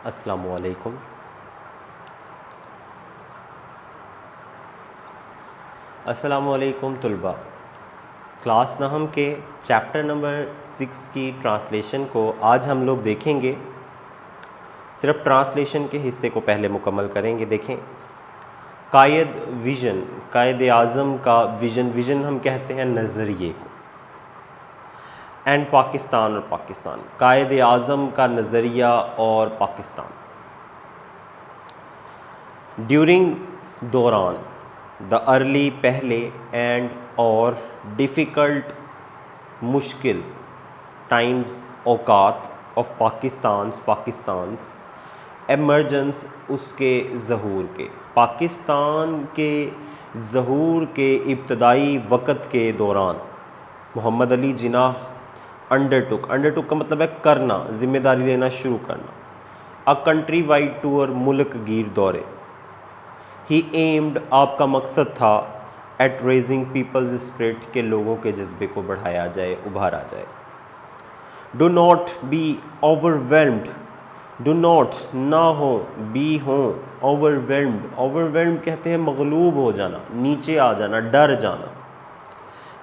السلام علیکم. السلام علیکم طلباء. کلاس نحم کے چیپٹر نمبر 6 کی ٹرانسلیشن کو آج ہم لوگ دیکھیں گے. صرف ٹرانسلیشن کے حصے کو پہلے مکمل کریں گے. دیکھیں قائد ویژن، قائد اعظم کا ویژن ہم کہتے ہیں نظریے کو. اینڈ پاکستان اور پاکستان، قائد اعظم کا نظریہ اور پاکستان. ڈیورنگ دوران، دا ارلی پہلے، اینڈ اور ڈیفیکلٹ مشکل ٹائمز اوقات آف پاکستانس ایمرجنس اس کے ظہور کے، پاکستان کے ظہور کے ابتدائی وقت کے دوران محمد علی جناح انڈرٹک کا مطلب ہے کرنا، ذمہ داری لینا شروع کرنا. کنٹری وائڈ ٹور، ملک گیر دورے. ہی ایمڈ، آپ کا مقصد تھا، ایٹ ریزنگ پیپلز اسپرٹ، کے لوگوں کے جذبے کو بڑھایا جائے، ابھارا جائے. Do not be overwhelmed, do not نہ ہو، بی ہوں اوور ویلمڈ کہتے ہیں مغلوب ہو جانا، نیچے آ جانا، ڈر جانا.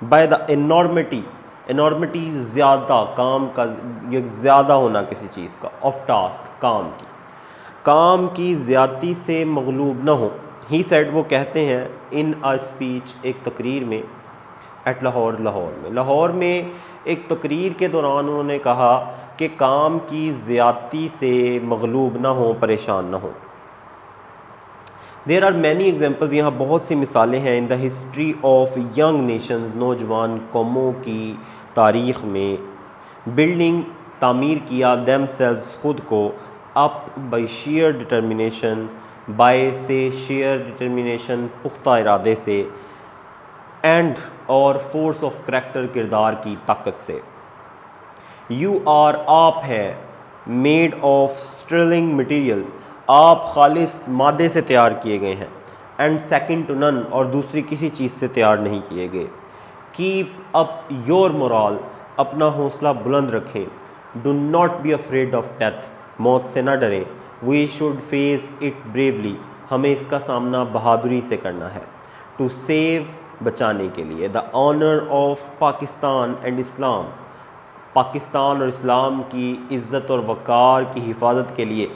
بائی دا انارمٹی زیادہ، کام کا زیادہ ہونا کسی چیز کا، آف ٹاسک، کام کی زیادتی سے مغلوب نہ ہو. ہی سیڈ، وہ کہتے ہیں، ان اے اسپیچ، ایک تقریر میں، ایٹ لاہور میں ایک تقریر کے دوران انہوں نے کہا کہ کام کی زیادتی سے مغلوب نہ ہو، پریشان نہ ہو. دیر آر مینی ایگزامپلز، یہاں بہت سی مثالیں ہیں. In the history of young nations, نوجوان قوموں کی تاریخ میں. بلڈنگ، تعمیر کیا، دیم سیلز، خود کو، up by share determination, by سے شیئر ڈٹرمنیشن، پختہ ارادے سے. اینڈ اور فورس آف کریکٹر، کردار کی طاقت سے. یو آر، آپ ہے، میڈ آف اسٹرلنگ مٹیریل، آپ خالص مادے سے تیار کیے گئے ہیں. اینڈ سیکنڈ ٹو نن، اور دوسری کسی چیز سے تیار نہیں کیے گئے. کیپ اپ یور مورال، اپنا حوصلہ بلند رکھیں. Do not be afraid of death, موت سے نہ ڈریں. We should face it bravely, ہمیں اس کا سامنا بہادری سے کرنا ہے. ٹو سیو، بچانے کے لیے. دا آنر آف پاکستان اینڈ اسلام، پاکستان اور اسلام کی عزت اور وقار کی حفاظت کے لیے.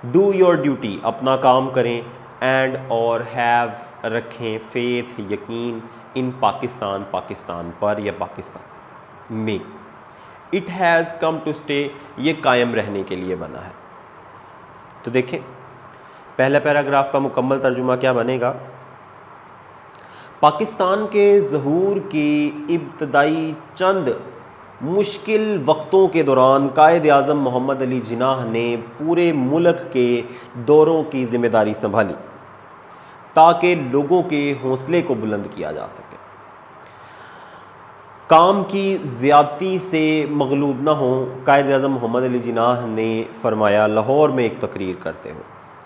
ڈو یور ڈیوٹی، اپنا کام کریں. اینڈ اور ہیو، رکھیں، فیتھ، یقین. ان پاکستان پر یا پاکستان میں. It has come to stay, یہ قائم رہنے کے لیے بنا ہے. تو دیکھیں پہلا پیراگراف کا مکمل ترجمہ کیا بنے گا. پاکستان کے ظہور کی ابتدائی چند مشکل وقتوں کے دوران قائد اعظم محمد علی جناح نے پورے ملک کے دوروں کی ذمہ داری سنبھالی تاکہ لوگوں کے حوصلے کو بلند کیا جا سکے. کام کی زیادتی سے مغلوب نہ ہوں، قائد اعظم محمد علی جناح نے فرمایا لاہور میں ایک تقریر کرتے ہوئے.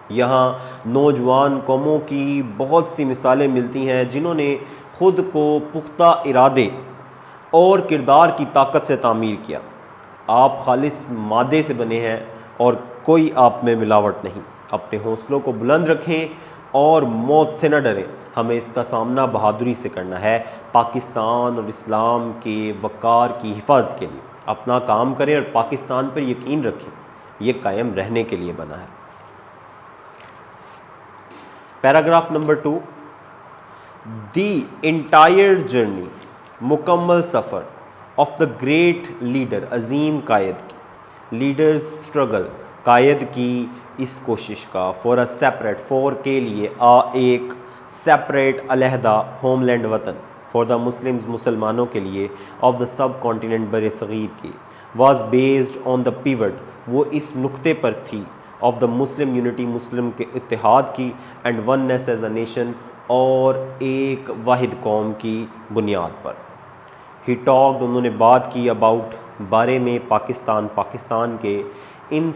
یہاں نوجوان قوموں کی بہت سی مثالیں ملتی ہیں جنہوں نے خود کو پختہ ارادے اور کردار کی طاقت سے تعمیر کیا. آپ خالص مادے سے بنے ہیں اور کوئی آپ میں ملاوٹ نہیں. اپنے حوصلوں کو بلند رکھیں اور موت سے نہ ڈریں. ہمیں اس کا سامنا بہادری سے کرنا ہے، پاکستان اور اسلام کے وقار کی حفاظت کے لیے. اپنا کام کریں اور پاکستان پر یقین رکھیں، یہ قائم رہنے کے لیے بنا ہے. Paragraph number 2. The entire journey, مکمل سفر، آف دا گریٹ لیڈر، عظیم قائد کی. لیڈرز اسٹرگل، قائد کی اس کوشش کا. فار اے سیپریٹ، فور کے لیے، ایک سیپریٹ، علیحدہ، ہوم لینڈ، وطن. فار دا مسلمز، مسلمانوں کے لیے. آف دا سب کانٹیننٹ، بر صغیر کی. Was based on the pivot, وہ اس نقطے پر تھی. آف دا مسلم یونٹی، مسلم کے اتحاد کی. اینڈ وننیس ایز اے نیشن، اور ایک واحد قوم کی بنیاد پر. ہی ٹاکڈ، انہوں نے بات کی، اباؤٹ، بارے میں، پاکستان کے. ان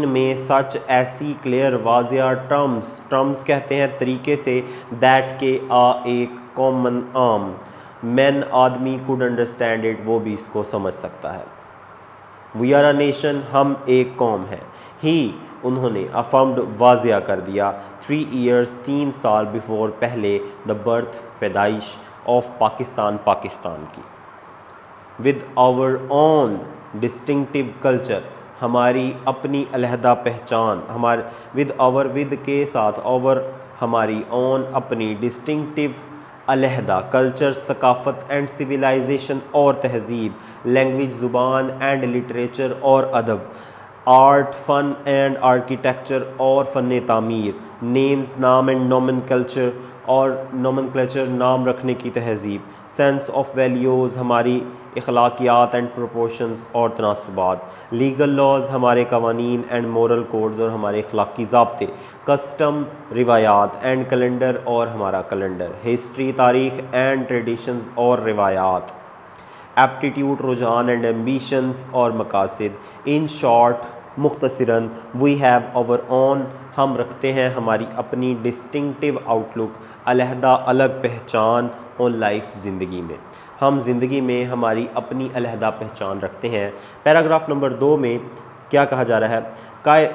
میں، سچ، ایسی، کلیئر، واضح، ٹرمز کہتے ہیں طریقے سے. دیٹ کے، ایک، کامن، عام. مین، آدمی، کوڈ انڈرسٹینڈ اٹ، وہ بھی اس کو سمجھ سکتا ہے. وی آر اے نیشن، ہم ایک قوم ہیں. ہی انہوں نے افرمڈ واضح کر دیا 3 ایئرس 3 سال بیفور پہلے دا برتھ پیدائش آف پاکستان کی with our own distinctive culture ہماری اپنی علیحدہ پہچان ود کے ساتھ اور ہماری اون اپنی ڈسٹنکٹیو علیحدہ کلچر ثقافت اینڈ سویلائزیشن اور تہذیب لینگویج زبان اینڈ لٹریچر اور ادب آرٹ فن اینڈ آرکیٹیکچر اور فن تعمیر نیمز نام اینڈ نومنکلچر نام رکھنے کی تہذیب سینس آف ویلیوز ہماری اخلاقیات اینڈ پروپورشنز اور تناسبات لیگل لاز ہمارے قوانین اینڈ مورل کوڈز اور ہمارے اخلاقی ضابطے کسٹم روایات اینڈ کیلنڈر اور ہمارا کیلنڈر ہسٹری تاریخ اینڈ ٹریڈیشنز اور روایات ایپٹیٹیوڈ رجحان اینڈ ایمبیشنز اور مقاصد ان شارٹ مختصراً وی ہیو آور اون ہم رکھتے ہیں ہماری اپنی ڈسٹنکٹیو آؤٹ لک علیحدہ الگ پہچان آن لائف زندگی میں ہم زندگی میں ہماری اپنی علیحدہ پہچان رکھتے ہیں۔ پیراگراف نمبر 2 میں کیا کہا جا رہا ہے؟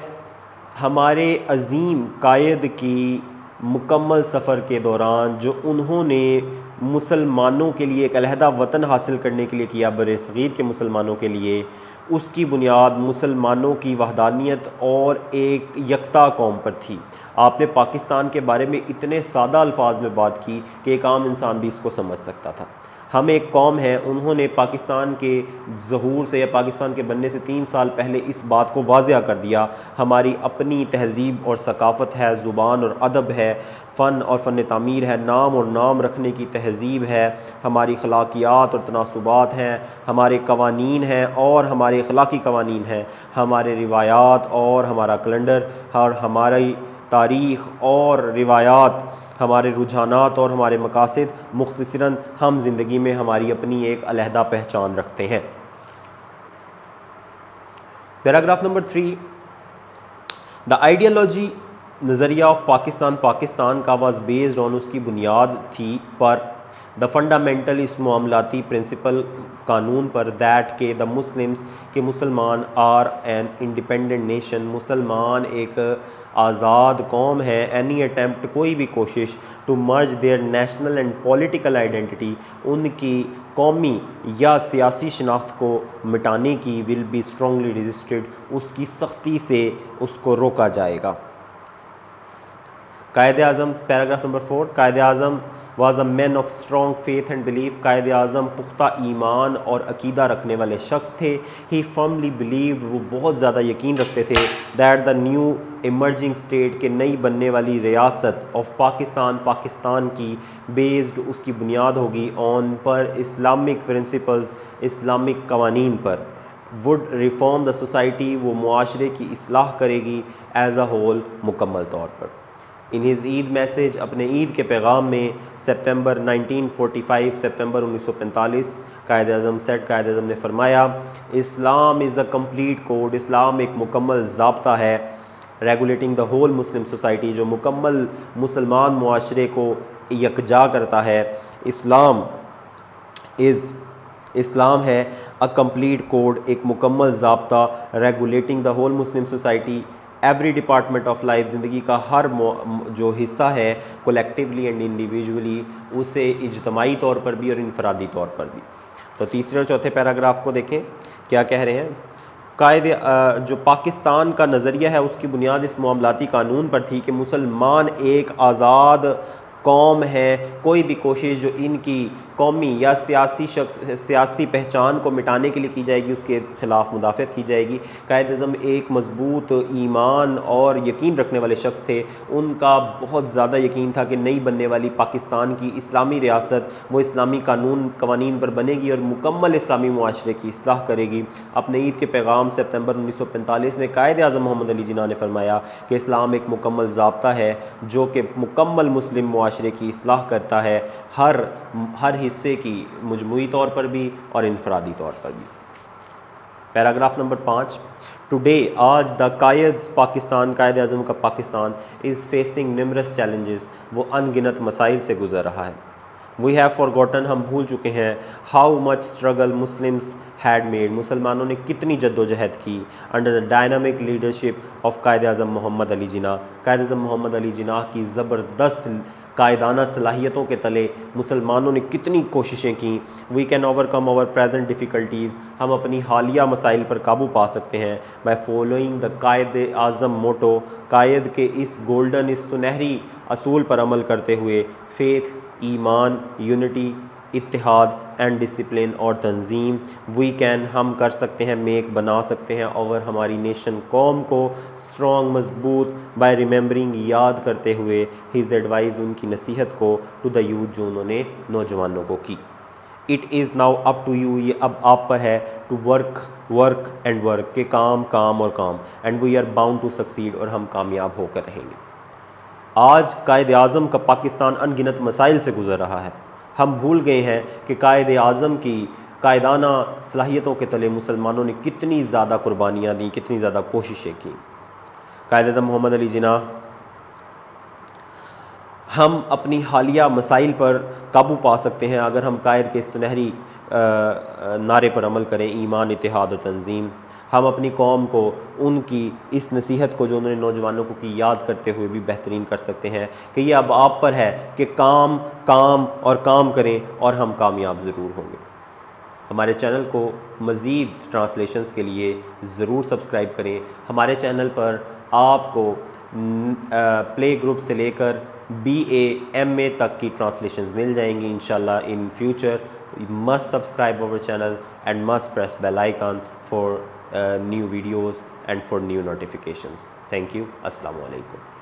ہمارے عظیم قائد کی مکمل سفر کے دوران جو انہوں نے مسلمانوں کے لیے ایک علیحدہ وطن حاصل کرنے کے لیے کیا بر صغیر کے مسلمانوں کے لیے اس کی بنیاد مسلمانوں کی وحدانیت اور ایک یکتا قوم پر تھی۔ آپ نے پاکستان کے بارے میں اتنے سادہ الفاظ میں بات کی کہ ایک عام انسان بھی اس کو سمجھ سکتا تھا۔ ہم ایک قوم ہیں، انہوں نے پاکستان کے ظہور سے یا پاکستان کے بننے سے 3 سال پہلے اس بات کو واضح کر دیا ہماری اپنی تہذیب اور ثقافت ہے، زبان اور ادب ہے، فن اور فن تعمیر ہے، نام اور نام رکھنے کی تہذیب ہے، ہماری اخلاقیات اور تناسبات ہیں، ہمارے قوانین ہیں اور ہمارے اخلاقی قوانین ہیں، ہمارے روایات اور ہمارا کیلنڈر اور ہماری تاریخ اور روایات، ہمارے رجحانات اور ہمارے مقاصد مختصراً ہم زندگی میں ہماری اپنی ایک علیحدہ پہچان رکھتے ہیں۔ پیراگراف نمبر 3 دا آئیڈیالوجی نظریہ آف پاکستان کا واز بیسڈ آن اس کی بنیاد تھی پر دا فنڈامنٹل اس معاملاتی پرنسپل قانون پر دیٹ کہ دا مسلمس کہ مسلمان آر این انڈیپینڈنٹ نیشن مسلمان ایک آزاد قوم ہے اینی اٹیمپٹ کوئی بھی کوشش to merge their national and political identity ان کی قومی یا سیاسی شناخت کو مٹانے کی ول بی اسٹرانگلی ریزسٹڈ اس کی سختی سے اس کو روکا جائے گا۔ Quaid Azam paragraph number 4 Quaid Azam was a man of strong faith and belief Quaid Azam پختہ ایمان اور عقیدہ رکھنے والے شخص تھے۔ ہی فرملی بلیوڈ وہ بہت زیادہ یقین رکھتے تھے that the new emerging state کے نئی بننے والی ریاست آف پاکستان کی بیسڈ اس کی بنیاد ہوگی آن پر اسلامک پرنسپلز اسلامک قوانین پر وڈ ریفارم دا سوسائٹی وہ معاشرے کی اصلاح کرے گی ایز اے ہول مکمل طور پر۔ ان ہز عید میسیج اپنے عید کے پیغام میں سپتمبر 1945 قائد اعظم نے فرمایا اسلام از اے کمپلیٹ کوڈ اسلام ایک مکمل ضابطہ ہے regulating the whole Muslim society جو مکمل مسلمان معاشرے کو یکجا کرتا ہے۔ اسلام ہے اے کمپلیٹ کوڈ ایک مکمل ضابطہ regulating the whole Muslim society every department of life زندگی کا ہر جو حصہ ہے کولیکٹیولی اینڈ انڈیویجولی اسے اجتماعی طور پر بھی اور انفرادی طور پر بھی۔ تو تیسرے اور چوتھے پیراگراف کو دیکھیں کیا کہہ رہے ہیں۔ جو پاکستان کا نظریہ ہے اس کی بنیاد اس معاملاتی قانون پر تھی کہ مسلمان ایک آزاد قوم ہے کوئی بھی کوشش جو ان کی قومی یا سیاسی پہچان کو مٹانے کے لیے کی جائے گی اس کے خلاف مدافعت کی جائے گی۔ قائد اعظم ایک مضبوط ایمان اور یقین رکھنے والے شخص تھے، ان کا بہت زیادہ یقین تھا کہ نئی بننے والی پاکستان کی اسلامی ریاست وہ اسلامی قوانین پر بنے گی اور مکمل اسلامی معاشرے کی اصلاح کرے گی۔ اپنے عید کے پیغام سپتمبر 1945 میں قائد اعظم محمد علی جناح نے فرمایا کہ اسلام ایک مکمل ضابطہ ہے جو کہ مکمل مسلم معاشرے کی اصلاح کرتا ہے ہر حصے کی مجموعی طور پر بھی اور انفرادی طور پر بھی۔ پیراگراف نمبر 5 ٹوڈے آج دا قائد اعظم کا پاکستان از فیسنگ نیمرس چیلنجز وہ ان گنت مسائل سے گزر رہا ہے۔ وی ہیو فارگوٹن، ہم بھول چکے ہیں، how much struggle Muslims had made, مسلمانوں نے کتنی جد و جہد کی under the dynamic leadership of Quaid Azam محمد علی جناح، قائد اعظم محمد علی جناح کی زبردست قائدانہ صلاحیتوں کے تلے مسلمانوں نے کتنی کوششیں کیں۔ We can overcome over present difficulties, ہم اپنی حالیہ مسائل پر قابو پا سکتے ہیں by following the Quaid Azam motto, قائد کے اس گولڈن، اس سنہری اصول پر عمل کرتے ہوئے، فیتھ، ایمان، یونٹی، اتحاد اینڈ ڈسپلن اور تنظیم۔ وی کین، ہم کر سکتے ہیں، میک، بنا سکتے ہیں، اور ہماری نیشن، قوم کو اسٹرانگ، مضبوط، بائی ریممبرنگ، یاد کرتے ہوئے ہز ایڈوائز، ان کی نصیحت کو، ٹو دا یوتھ، جو انہوں نے نوجوانوں کو کی۔ It is now up to you, یہ اب آپ پر ہے، ٹو ورک اینڈ ورک، کہ کام اور کام، and we are bound to succeed, اور ہم کامیاب ہو کر رہیں گے۔ آج قائد اعظم کا پاکستان ان گنت مسائل سے گزر رہا ہے، ہم بھول گئے ہیں کہ قائد اعظم کی قائدانہ صلاحیتوں کے تلے مسلمانوں نے کتنی زیادہ قربانیاں دیں، کتنی زیادہ کوششیں کیں۔ قائد اعظم محمد علی جناح، ہم اپنی حالیہ مسائل پر قابو پا سکتے ہیں اگر ہم قائد کے سنہری نعرے پر عمل کریں، ایمان، اتحاد و تنظیم۔ ہم اپنی قوم کو ان کی اس نصیحت کو جو انہوں نے نوجوانوں کو کی یاد کرتے ہوئے بھی بہترین کر سکتے ہیں کہ یہ اب آپ پر ہے کہ کام اور کام کریں، اور ہم کامیاب ضرور ہوں گے۔ ہمارے چینل کو مزید ٹرانسلیشنز کے لیے ضرور سبسکرائب کریں۔ ہمارے چینل پر آپ کو پلے گروپ سے لے کر BA MA تک کی ٹرانسلیشنز مل جائیں گی انشاءاللہ in future. must subscribe our channel and must press bell icon for new videos and for new notifications. Thank you. Assalamu alaikum.